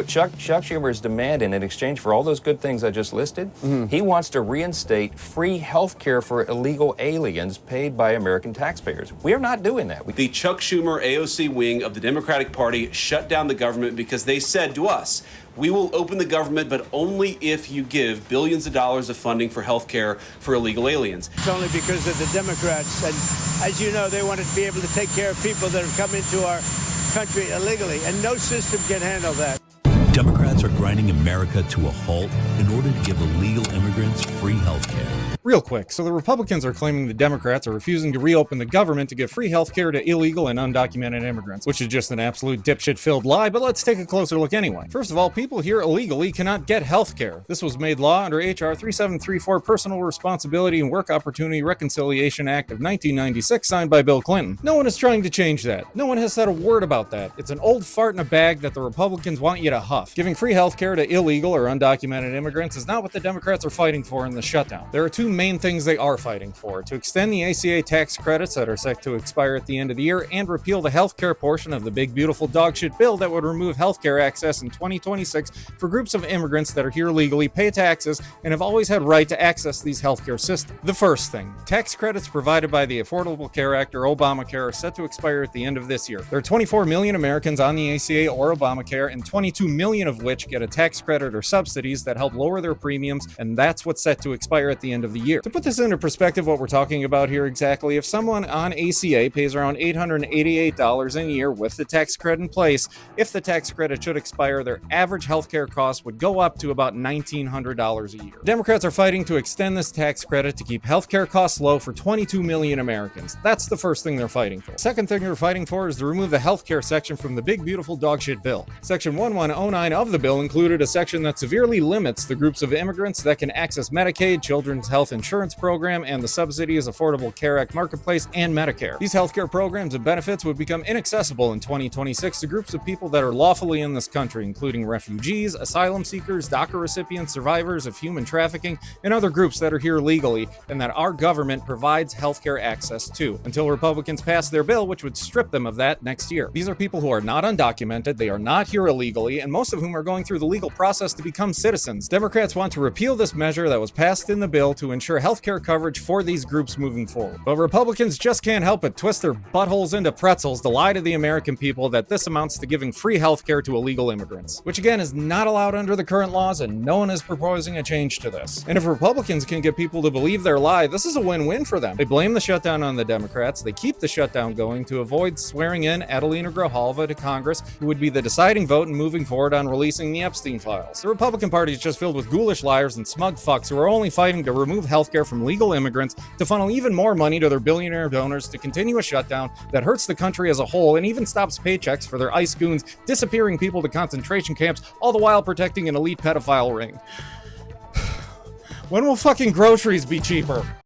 What Chuck Schumer is demanding in exchange for all those good things I just listed, he wants to reinstate free health care for illegal aliens paid by American taxpayers. We are not doing that. The Chuck Schumer AOC wing of the Democratic Party shut down the government because they said to us, we will open the government, but only if you give billions of dollars of funding for health care for illegal aliens. It's only because of the Democrats. And as you know, they wanted to be able to take care of people that have come into our country illegally. And no system can handle that. Democrats are grinding America to a halt in order to give illegal immigrants free health care. Real quick, so the Republicans are claiming the Democrats are refusing to reopen the government to give free health care to illegal and undocumented immigrants, which is just an absolute dipshit-filled lie, but let's take a closer look anyway. First of all, people here illegally cannot get health care. This was made law under H.R. 3734 Personal Responsibility and Work Opportunity Reconciliation Act of 1996, signed by Bill Clinton. No one is trying to change that. No one has said a word about that. It's an old fart in a bag that the Republicans want you to huff. Giving free health care to illegal or undocumented immigrants is not what the Democrats are fighting for in the shutdown. There are two main things they are fighting for: to extend the ACA tax credits that are set to expire at the end of the year, and repeal the health care portion of the big beautiful dogshit bill that would remove health care access in 2026 for groups of immigrants that are here legally, pay taxes, and have always had right to access these healthcare systems. The first thing, tax credits provided by the Affordable Care Act or Obamacare are set to expire at the end of this year. There are 24 million Americans on the ACA or Obamacare, and 22 million of which get a tax credit or subsidies that help lower their premiums, and that's what's set to expire at the end of the year. To put this into perspective, what we're talking about here exactly, if someone on ACA pays around $888 a year with the tax credit in place, if the tax credit should expire, their average healthcare cost would go up to about $1,900 a year. Democrats are fighting to extend this tax credit to keep healthcare costs low for 22 million Americans. That's the first thing they're fighting for. Second thing they're fighting for is to remove the healthcare section from the big beautiful dogshit bill. Section 1109 of the bill included a section that severely limits the groups of immigrants that can access Medicaid, Children's Health Insurance Program, and the Subsidies Affordable Care Act Marketplace, and Medicare. These healthcare programs and benefits would become inaccessible in 2026 to groups of people that are lawfully in this country, including refugees, asylum seekers, DACA recipients, survivors of human trafficking, and other groups that are here legally and that our government provides healthcare access to, until Republicans pass their bill, which would strip them of that next year. These are people who are not undocumented, they are not here illegally, and most of whom are going through the legal process to become citizens. Democrats want to repeal this measure that was passed in the bill to ensure healthcare coverage for these groups moving forward. But Republicans just can't help but twist their buttholes into pretzels to lie to the American people that this amounts to giving free healthcare to illegal immigrants, which again is not allowed under the current laws, and no one is proposing a change to this. And if Republicans can get people to believe their lie, this is a win-win for them. They blame the shutdown on the Democrats, they keep the shutdown going to avoid swearing in Adelina Grijalva to Congress, who would be the deciding vote in moving forward on releasing the Epstein files. The Republican Party is just filled with ghoulish liars and smug fucks who are only fighting to remove healthcare from legal immigrants to funnel even more money to their billionaire donors to continue a shutdown that hurts the country as a whole and even stops paychecks for their ICE goons disappearing people to concentration camps, all the while protecting an elite pedophile ring. When will fucking groceries be cheaper?